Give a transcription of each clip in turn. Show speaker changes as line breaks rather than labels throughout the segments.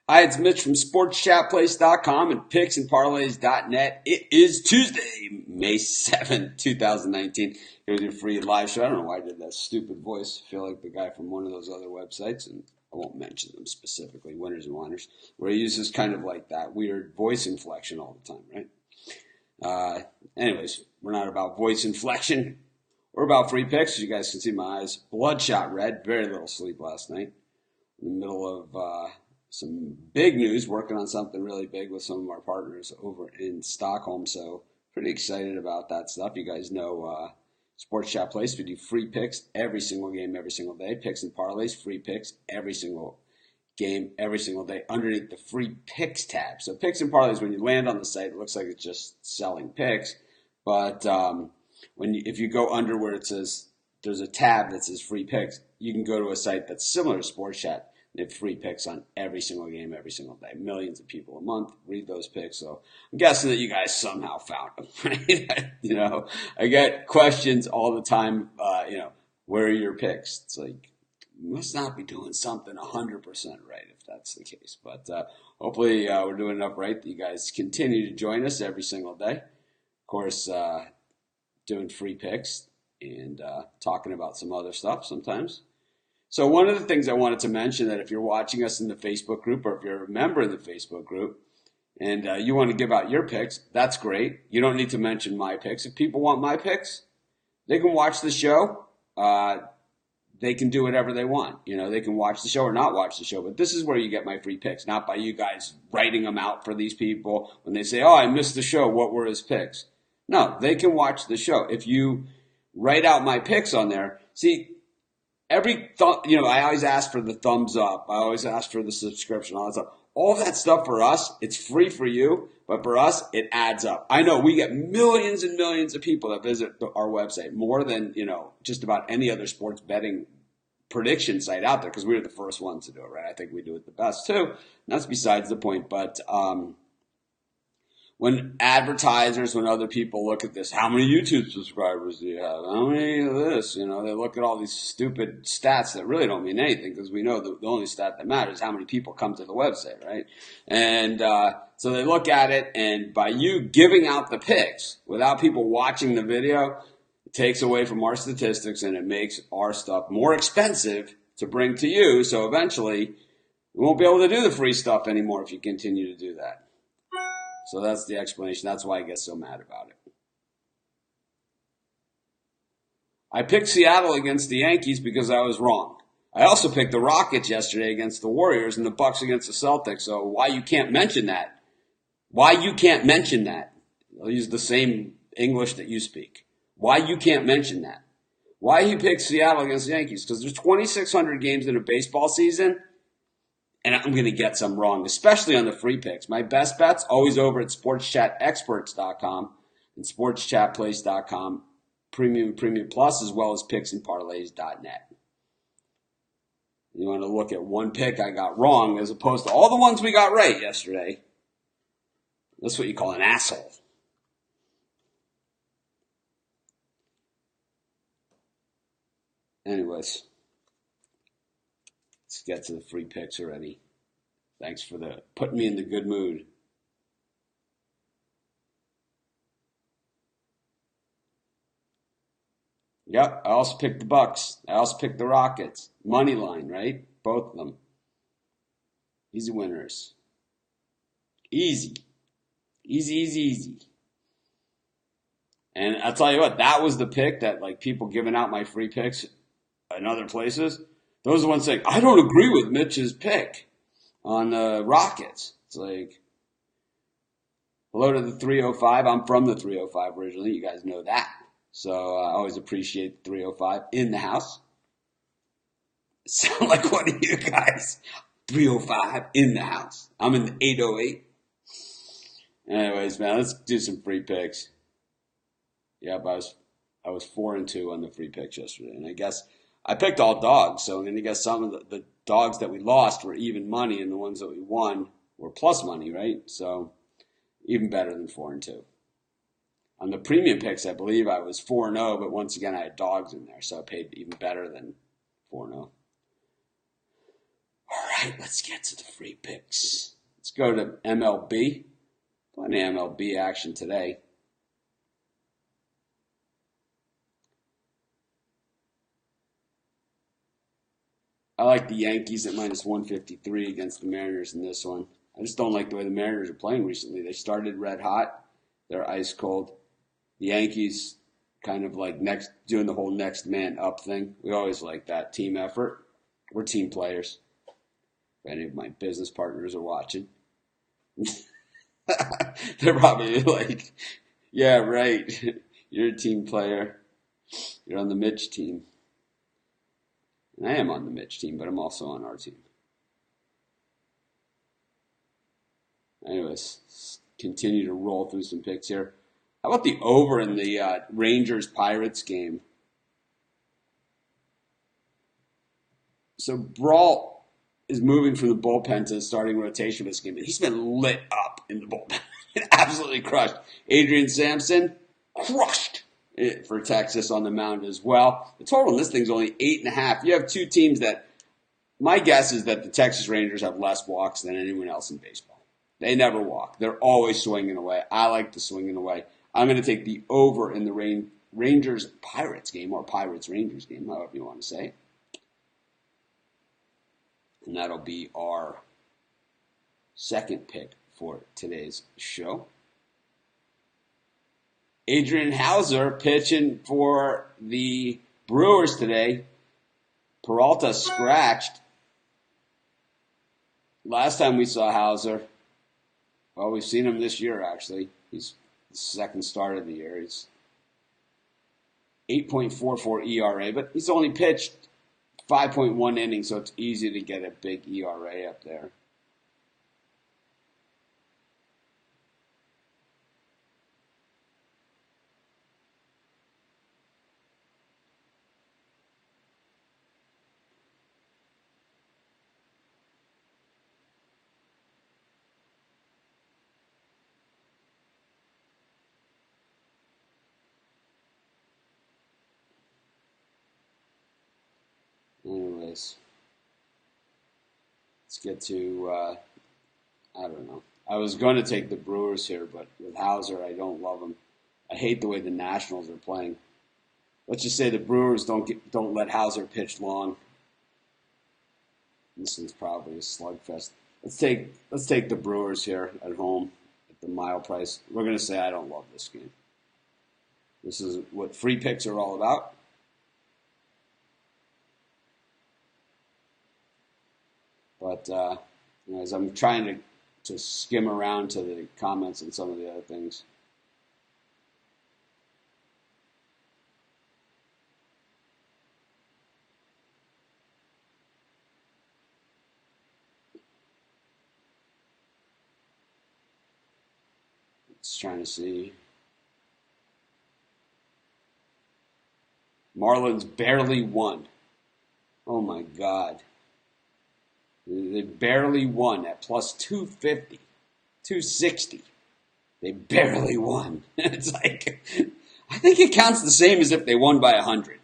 Hi, it's Mitch from SportsChatPlace.com and PicksandParlays.net. It is Tuesday, May 7th, 2019. Here's your free live show. I don't know why I did that stupid voice. I feel like the guy from one of those other websites, and I won't mention them specifically, Winners and Wonders, where he uses kind of like that weird voice inflection all the time, right? Anyways, we're not about voice inflection. We're about free picks. As you guys can see, my eyes bloodshot red. Very little sleep last night. In the middle of some big news, working on something really big with some of our partners over in Stockholm. So pretty excited about that stuff. You guys know Sports Chat Place. We do free picks every single game, every single day. Picks and parlays, free picks every single game, every single day underneath the free picks tab. So picks and parlays, when you land on the site, it looks like it's just selling picks. But if you go under where it says there's a tab that says free picks, you can go to a site that's similar to Sports Chat. They have free picks on every single game, every single day. Millions of people a month read those picks. So I'm guessing that you guys somehow found them, right? I get questions all the time, where are your picks? It's like, you must not be doing something 100% right if that's the case. But hopefully we're doing enough right that you guys continue to join us every single day. Of course, doing free picks and talking about some other stuff sometimes. So one of the things I wanted to mention, that if you're watching us in the Facebook group or if you're a member of the Facebook group and you want to give out your picks, that's great. You don't need to mention my picks. If people want my picks, they can watch the show. They can do whatever they want. They can watch the show or not watch the show. But this is where you get my free picks, not by you guys writing them out for these people when they say, oh, I missed the show. What were his picks? No, they can watch the show. If you write out my picks on there, see, I always ask for the thumbs up. I always ask for the subscription, all that stuff. All that stuff for us, it's free for you, but for us, it adds up. I know we get millions and millions of people that visit our website, more than, just about any other sports betting prediction site out there, because we were the first ones to do it, right? I think we do it the best too. And that's besides the point, but when other people look at this, how many YouTube subscribers do you have? How many of this? They look at all these stupid stats that really don't mean anything, because we know the only stat that matters is how many people come to the website, right? And so they look at it, and by you giving out the picks without people watching the video, it takes away from our statistics and it makes our stuff more expensive to bring to you. So eventually, we won't be able to do the free stuff anymore if you continue to do that. So that's the explanation. That's why I get so mad about it. I picked Seattle against the Yankees because I was wrong. I also picked the Rockets yesterday against the Warriors and the Bucks against the Celtics. So why you can't mention that? I'll use the same English that you speak. Why you can't mention that? Why you picked Seattle against the Yankees? Because there's 2,600 games in a baseball season. And I'm going to get some wrong, especially on the free picks. My best bet's always over at SportsChatExperts.com and SportsChatPlace.com, Premium Plus, as well as PicksandParlays.net. You want to look at one pick I got wrong as opposed to all the ones we got right yesterday. That's what you call an asshole. Anyways. Let's get to the free picks already. Thanks for putting me in the good mood. Yep, I also picked the Bucks. I also picked the Rockets. Money line, right? Both of them. Easy winners. Easy. Easy. And I'll tell you what, that was the pick that, like, people giving out my free picks in other places, those are the ones saying, I don't agree with Mitch's pick on the Rockets. It's like, hello to the 305. I'm from the 305 originally. You guys know that. So I always appreciate the 305 in the house. Sound like one of you guys. 305 in the house. I'm in the 808. Anyways, man, let's do some free picks. Yep, I was 4-2 on the free picks yesterday. And I guess I picked all dogs, so I'm going to guess some of the dogs that we lost were even money, and the ones that we won were plus money, right? So even better than 4-2. On the premium picks, I believe I was 4-0, but once again, I had dogs in there, so I paid even better than 4-0. All right. right, let's get to the free picks. Let's go to MLB. Plenty of MLB action today. I like the Yankees at minus 153 against the Mariners in this one. I just don't like the way the Mariners are playing recently. They started red hot. They're ice cold. The Yankees kind of like doing the whole next man up thing. We always like that team effort. We're team players. If any of my business partners are watching, they're probably like, yeah, right. You're a team player. You're on the Mitch team. And I am on the Mitch team, but I'm also on our team. Anyways, continue to roll through some picks here. How about the over in the Rangers-Pirates game? So Brault is moving from the bullpen to the starting rotation for this game, and he's been lit up in the bullpen. Absolutely crushed. Adrian Sampson, crushed for Texas on the mound as well. The total in this thing's only 8.5. You have two teams that, my guess is that the Texas Rangers have less walks than anyone else in baseball. They never walk. They're always swinging away. I like the swinging away. I'm going to take the over in the Rangers-Pirates game, or Pirates-Rangers game, however you want to say it. And that'll be our second pick for today's show. Adrian Hauser pitching for the Brewers today. Peralta scratched. Last time we saw Hauser, well, we've seen him this year, actually. He's the second start of the year. He's 8.44 ERA, but he's only pitched 5.1 innings, so it's easy to get a big ERA up there. Anyways, let's get to, I don't know. I was going to take the Brewers here, but with Hauser, I don't love him. I hate the way the Nationals are playing. Let's just say the Brewers don't let Hauser pitch long. This one's probably a slugfest. Let's take the Brewers here at home at the mile price. We're going to say I don't love this game. This is what free picks are all about. But as I'm trying to skim around to the comments and some of the other things. Just trying to see. Marlins barely won. Oh my God. They barely won at plus 250, 260. They barely won. It's like, I think it counts the same as if they won by 100.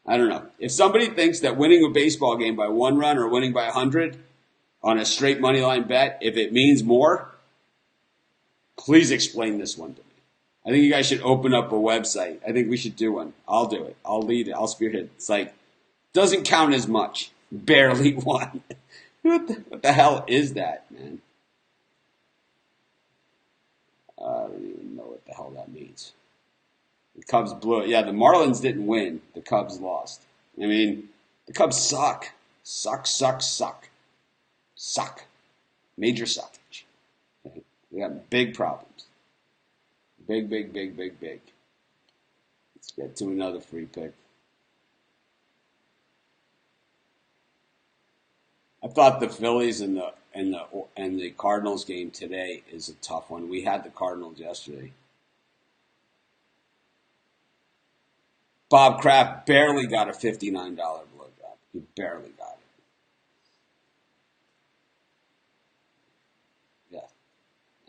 I don't know. If somebody thinks that winning a baseball game by 1 run or winning by 100 on a straight money line bet, if it means more, please explain this one to me. I think you guys should open up a website. I think we should do one. I'll do it. I'll lead it. I'll spearhead it. It's like, doesn't count as much. Barely won. What the hell is that, man? I don't even know what the hell that means. The Cubs blew it. Yeah, the Marlins didn't win. The Cubs lost. I mean, the Cubs suck. Suck. Suck. Major suckage. They got big problems. Big. Let's get to another free pick. I thought the Phillies and the Cardinals game today is a tough one. We had the Cardinals yesterday. Bob Kraft barely got a $59 blowjob. He barely got it. Yeah.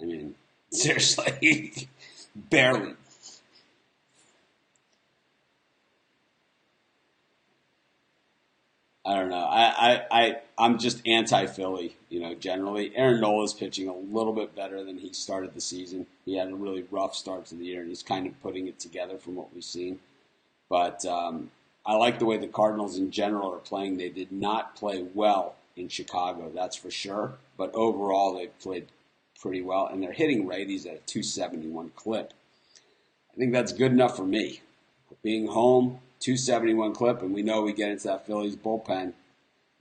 I mean, seriously. Barely. I don't know. I'm just anti-Philly, generally. Aaron Nola's pitching a little bit better than he started the season. He had a really rough start to the year, and he's kind of putting it together from what we've seen. But I like the way the Cardinals in general are playing. They did not play well in Chicago, that's for sure. But overall, they've played pretty well, and they're hitting righties at a 271 clip. I think that's good enough for me. Being home, 271 clip, and we know we get into that Phillies bullpen.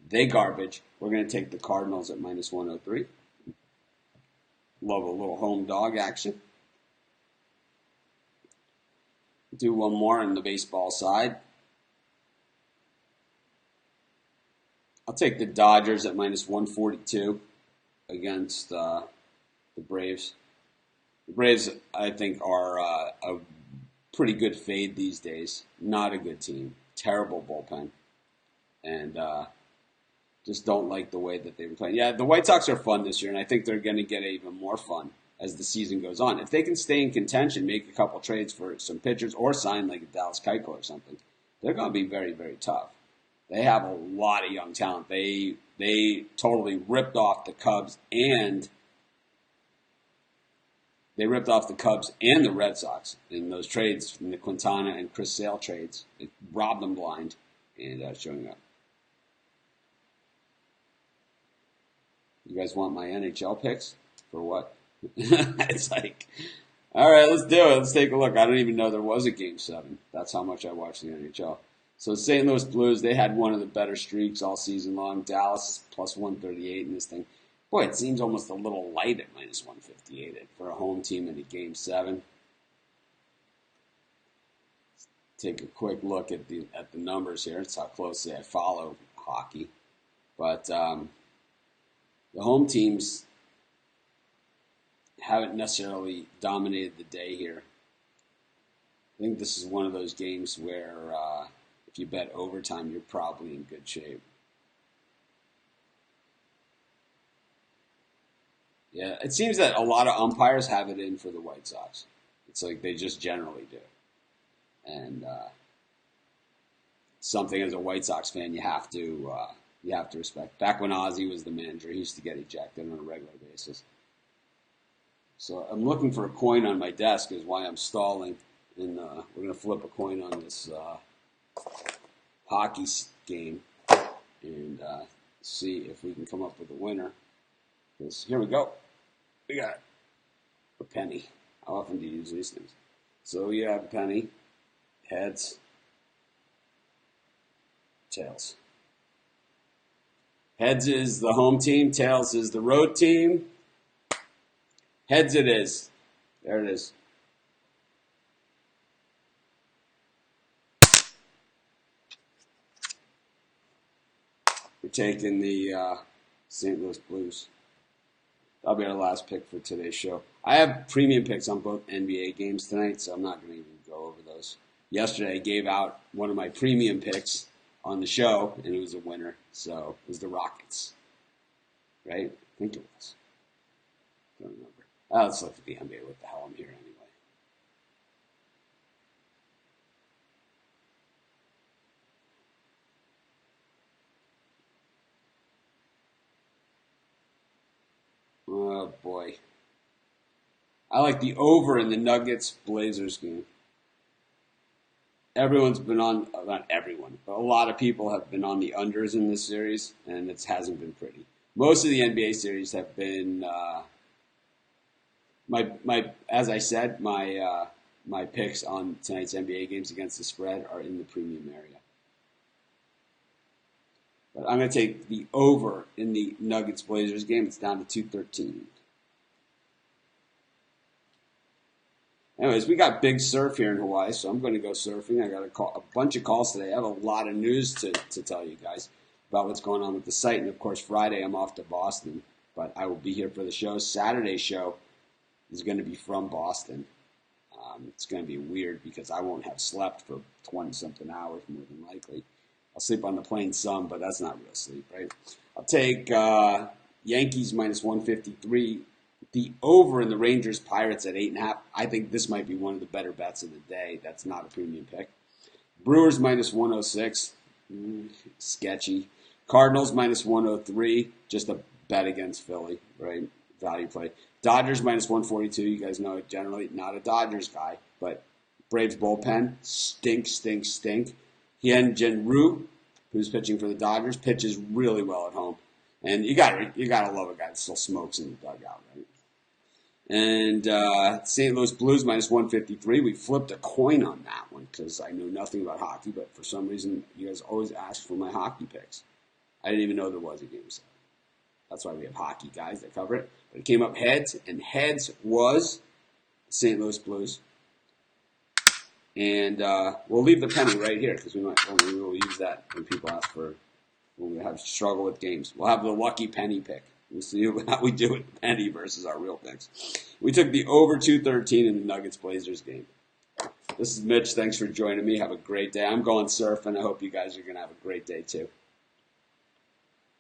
They garbage. We're going to take the Cardinals at minus 103. Love a little home dog action. Do one more on the baseball side. I'll take the Dodgers at minus 142 against the Braves. The Braves, I think, are a pretty good fade these days. Not a good team. Terrible bullpen. And just don't like the way that they've been playing. Yeah, the White Sox are fun this year, and I think they're going to get even more fun as the season goes on. If they can stay in contention, make a couple trades for some pitchers, or sign like a Dallas Keuchel or something, they're going to be very, very tough. They have a lot of young talent. They totally ripped off the Cubs and the Red Sox in those trades, in the Quintana and Chris Sale trades. It robbed them blind, and showing up. You guys want my NHL picks? For what? It's like, all right, let's do it. Let's take a look. I don't even know there was a Game 7. That's how much I watch the NHL. So St. Louis Blues, they had one of the better streaks all season long. Dallas plus 138 in this thing. Boy, it seems almost a little light at minus 158 for a home team in a Game 7. Let's take a quick look at the numbers here. It's how closely I follow hockey. But the home teams haven't necessarily dominated the day here. I think this is one of those games where if you bet overtime, you're probably in good shape. Yeah, it seems that a lot of umpires have it in for the White Sox. It's like they just generally do. And something as a White Sox fan you have to respect. Back when Ozzie was the manager, he used to get ejected on a regular basis. So I'm looking for a coin on my desk is why I'm stalling. And we're going to flip a coin on this hockey game and see if we can come up with a winner. Because here we go. We got a penny. How often do you use these things? So you have a penny, heads, tails. Heads is the home team, tails is the road team. Heads it is. There it is. We're taking the St. Louis Blues. That'll be our last pick for today's show. I have premium picks on both NBA games tonight, so I'm not going to even go over those. Yesterday, I gave out one of my premium picks on the show, and it was a winner. So it was the Rockets, right? I think it was. Don't remember. Let's look at the NBA. What the hell I'm here anyway. Oh, boy. I like the over in the Nuggets-Blazers game. Everyone's been on, not everyone, but a lot of people have been on the unders in this series, and it hasn't been pretty. Most of the NBA series have been, as I said, my picks on tonight's NBA games against the spread are in the premium area. But I'm going to take the over in the Nuggets-Blazers game. It's down to 213. Anyways, we got big surf here in Hawaii, so I'm going to go surfing. I got a bunch of calls today. I have a lot of news to tell you guys about what's going on with the site. And, of course, Friday I'm off to Boston, but I will be here for the show. Saturday's show is going to be from Boston. It's going to be weird because I won't have slept for 20-something hours, more than likely. I'll sleep on the plane some, but that's not real sleep, right? I'll take Yankees minus 153. The over in the Rangers-Pirates at 8.5. I think this might be one of the better bets of the day. That's not a premium pick. Brewers minus 106. Sketchy. Cardinals minus 103, just a bet against Philly, right? Value play. Dodgers minus 142. You guys know generally not a Dodgers guy, but Braves bullpen stink. Hien Jin Ryu, who's pitching for the Dodgers, pitches really well at home, and you gotta love a guy that still smokes in the dugout, right? And St. Louis Blues minus 153. We flipped a coin on that one because I know nothing about hockey, but for some reason you guys always ask for my hockey picks. I didn't even know there was a game set. That's why we have hockey guys that cover it. But it came up heads, and heads was St. Louis Blues. And we'll leave the penny right here because we will use that when people ask for, when we have struggle with games. We'll have the lucky penny pick. We'll see how we do with penny versus our real picks. We took the over 213 in the Nuggets-Blazers game. This is Mitch. Thanks for joining me. Have a great day. I'm going surfing. I hope you guys are going to have a great day too.